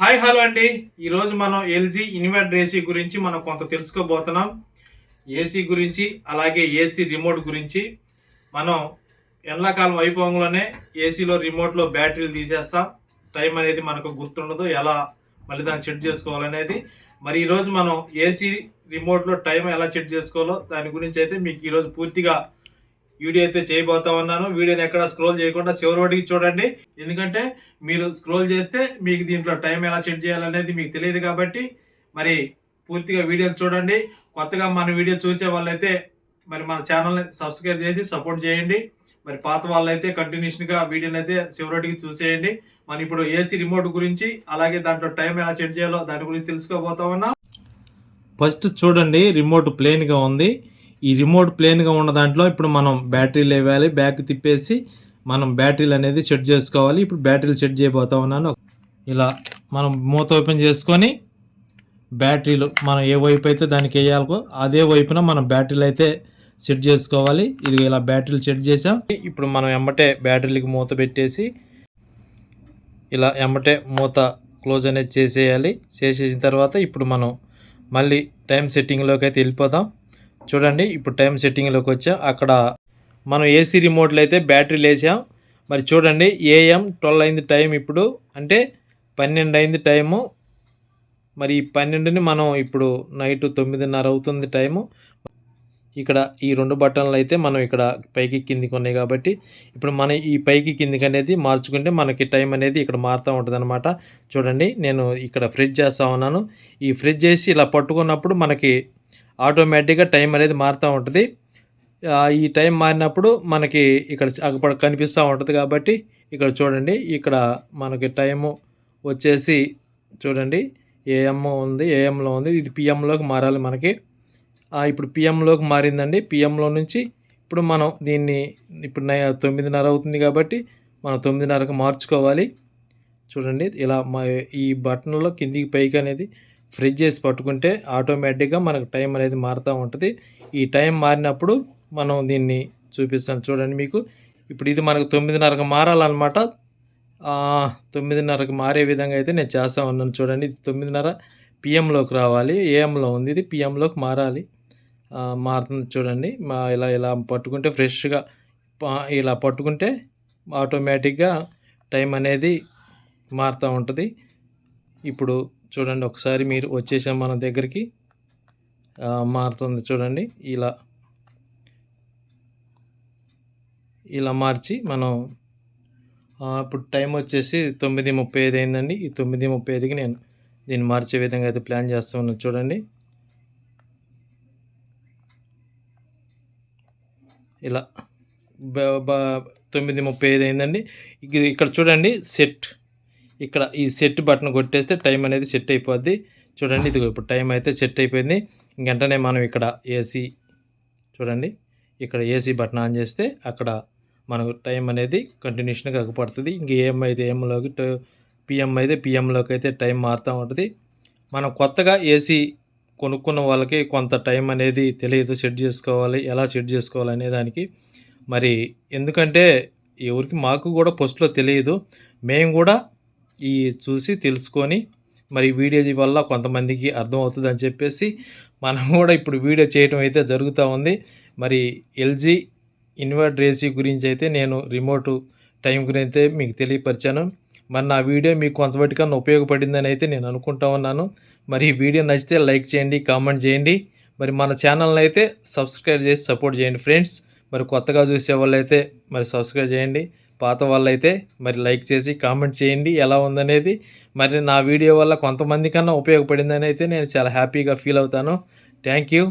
Hi hello అండి. ఈరోజు మనం ఎల్జీ ఇన్వర్టర్ ఏసీ గురించి మనం కొంత తెలుసుకోబోతున్నాం. ఏసీ గురించి అలాగే ఏసీ రిమోట్ గురించి. మనం ఎండాకాలం అయిపోగానే ఏసీలో రిమోట్లో బ్యాటరీలు తీసేస్తాం. టైం అనేది మనకు గుర్తుండదు, ఎలా మళ్ళీ దాన్ని చెక్ చేసుకోవాలనేది. మరి ఈరోజు మనం ఏసీ రిమోట్లో టైం ఎలా చెక్ చేసుకోవాలో దాని గురించి అయితే మీకు ఈరోజు పూర్తిగా వీడియో అయితే చేయబోతా ఉన్నాను. వీడియోని ఎక్కడ స్క్రోల్ చేయకుండా చివరి వరకు చూడండి. ఎందుకంటే మీరు స్క్రోల్ చేస్తే మీకు దీంట్లో టైం ఎలా సెట్ చేయాలనేది మీకు తెలియదు కాబట్టి మరి పూర్తిగా వీడియోని చూడండి. కొత్తగా మన వీడియో చూసే వాళ్ళైతే మరి మన ఛానల్ని సబ్స్క్రైబ్ చేసి సపోర్ట్ చేయండి. మరి పాత వాళ్ళైతే కంటిన్యూషన్గా వీడియోని అయితే చివరికి చూసేయండి. మనం ఇప్పుడు ఏసీ రిమోట్ గురించి అలాగే దాంట్లో టైం ఎలా సెట్ చేయాలో దాని గురించి తెలుసుకోబోతా ఉన్నాం. ఫస్ట్ చూడండి, రిమోట్ ప్లేన్గా ఉంది. ఈ రిమోట్ ప్లేన్గా ఉన్న దాంట్లో ఇప్పుడు మనం బ్యాటరీలు వేయాలి. బ్యాక్ తిప్పేసి మనం బ్యాటరీలు అనేది సెట్ చేసుకోవాలి. ఇప్పుడు బ్యాటరీలు సెట్ చేయబోతా ఉన్నాను. ఇలా మనం మూత ఓపెన్ చేసుకొని బ్యాటరీలు మనం ఏ వైపు అయితే దానికి వేయాలో అదే వైపున మనం బ్యాటరీలు అయితే సెట్ చేసుకోవాలి. ఇది ఇలా బ్యాటరీలు సెట్ చేసాం. ఇప్పుడు మనం ఎమ్మటే బ్యాటరీలకి మూత పెట్టేసి ఇలా ఎమ్మటే మూత క్లోజ్ అనేది చేసేయాలి. చేసేసిన తర్వాత ఇప్పుడు మనం మళ్ళీ టైం సెట్టింగ్లోకి అయితే వెళ్ళిపోదాం. చూడండి, ఇప్పుడు టైం సెట్టింగ్లోకి వచ్చాం. అక్కడ మనం ఏసీ రిమోట్లో అయితే బ్యాటరీలు వేసాం. మరి చూడండి, AM 12 అయింది టైం. ఇప్పుడు అంటే 12 అయింది టైము. మరి ఈ 12ని మనం ఇప్పుడు నైట్ 9:30 అవుతుంది టైము. ఇక్కడ ఈ 2 బటన్లు అయితే మనం ఇక్కడ పైకి కిందికి ఉన్నాయి కాబట్టి ఇప్పుడు మనం ఈ పైకి కిందికి అనేది మార్చుకుంటే మనకి టైం అనేది ఇక్కడ మారుతూ ఉంటుంది అనమాట. చూడండి, నేను ఇక్కడ ఫ్రిడ్జ్ చేస్తూ ఉన్నాను. ఈ ఫ్రిడ్జ్ చేసి ఇలా పట్టుకున్నప్పుడు మనకి ఆటోమేటిక్గా టైం అనేది మారుతూ ఉంటుంది. ఈ టైం మారినప్పుడు మనకి ఇక్కడ అక్కడ కనిపిస్తూ ఉంటుంది కాబట్టి ఇక్కడ చూడండి, ఇక్కడ మనకి టైము వచ్చేసి చూడండి AM ఉంది, AMలో ఉంది. ఇది PMలోకి మారాలి మనకి. ఇప్పుడు PMలోకి మారిందండి. PMలో నుంచి ఇప్పుడు మనం దీన్ని ఇప్పుడు 9:30 అవుతుంది కాబట్టి మనం 9:30కి మార్చుకోవాలి. చూడండి, ఇలా ఈ బటన్లో కిందికి పైకి అనేది ఫ్రిడ్జ్ చేసి పట్టుకుంటే ఆటోమేటిక్గా మనకు టైం అనేది మారుతూ ఉంటుంది. ఈ టైం మారినప్పుడు మనం దీన్ని చూపిస్తాను చూడండి మీకు. ఇప్పుడు ఇది మనకు 9:30కి మారాలన్నమాట. 9:30కి మారే విధంగా అయితే నేను చేస్తూ ఉన్నాను. చూడండి, ఇది 9:30 PMలోకి రావాలి. AMలో ఉంది, ఇది PMలోకి మారాలి. మారుతుంది చూడండి. ఇలా ఇలా పట్టుకుంటే ఫ్రెష్గా ఇలా పట్టుకుంటే ఆటోమేటిక్గా టైం అనేది మారుతూ ఉంటుంది. ఇప్పుడు చూడండి, ఒకసారి మీరు వచ్చేసాం మన దగ్గరికి. మారుతుంది చూడండి. ఇలా ఇలా మార్చి మనం ఇప్పుడు టైం వచ్చేసి 9:35 అయిందండి. ఈ 9:35కి నేను దీన్ని మార్చే విధంగా అయితే ప్లాన్ చేస్తూ ఉన్నాను. చూడండి, ఇలా 9:35 అయిందండి. ఇక్కడ చూడండి సెట్, ఇక్కడ ఈ సెట్ బటన్ కొట్టేస్తే టైం అనేది సెట్ అయిపోద్ది. చూడండి, ఇది ఇప్పుడు టైం అయితే సెట్ అయిపోయింది. వెంటనే మనం ఇక్కడ ఏసీ చూడండి, ఇక్కడ ఏసీ బటన్ ఆన్ చేస్తే అక్కడ మనకు టైం అనేది కంటిన్యూషన్గా అగపడుతుంది. ఇంక AM అయితే AMలోకి, PM అయితే PMలోకి అయితే టైం మారుతూ ఉంటుంది. మనం కొత్తగా ఏసీ కొనుక్కున్న వాళ్ళకి కొంత టైం అనేది తెలియదు, సెట్ చేసుకోవాలి, ఎలా సెట్ చేసుకోవాలి అనే దానికి. మరి ఎందుకంటే ఎవరికి మాకు కూడా ఫస్ట్లో తెలియదు. మేము కూడా ఈ చూసి తెలుసుకొని మరి వీడియో వల్ల కొంతమందికి అర్థమవుతుంది అని చెప్పేసి మనం కూడా ఇప్పుడు వీడియో చేయడం అయితే జరుగుతూ ఉంది. మరి ఎల్జీ ఇన్వర్టర్ ఏసీ గురించి అయితే నేను రిమోట్ టైం గురించి అయితే మీకు తెలియపరిచాను. మరి నా వీడియో మీకు కొంతవరకన్నా ఉపయోగపడిందని అయితే నేను అనుకుంటా ఉన్నాను. మరి ఈ వీడియో నచ్చితే లైక్ చేయండి, కామెంట్ చేయండి. మరి మన ఛానల్ని అయితే సబ్స్క్రైబ్ చేసి సపోర్ట్ చేయండి ఫ్రెండ్స్. మరి కొత్తగా చూసే వాళ్ళైతే మరి సబ్స్క్రైబ్ చేయండి. పాత వాళ్ళైతే మరి లైక్ చేసి కామెంట్ చేయండి ఎలా ఉందనేది. మరి నా వీడియో వల్ల కొంతమంది కన్నా ఉపయోగపడిందని అయితే నేను చాలా హ్యాపీగా ఫీల్ అవుతాను. Thank you.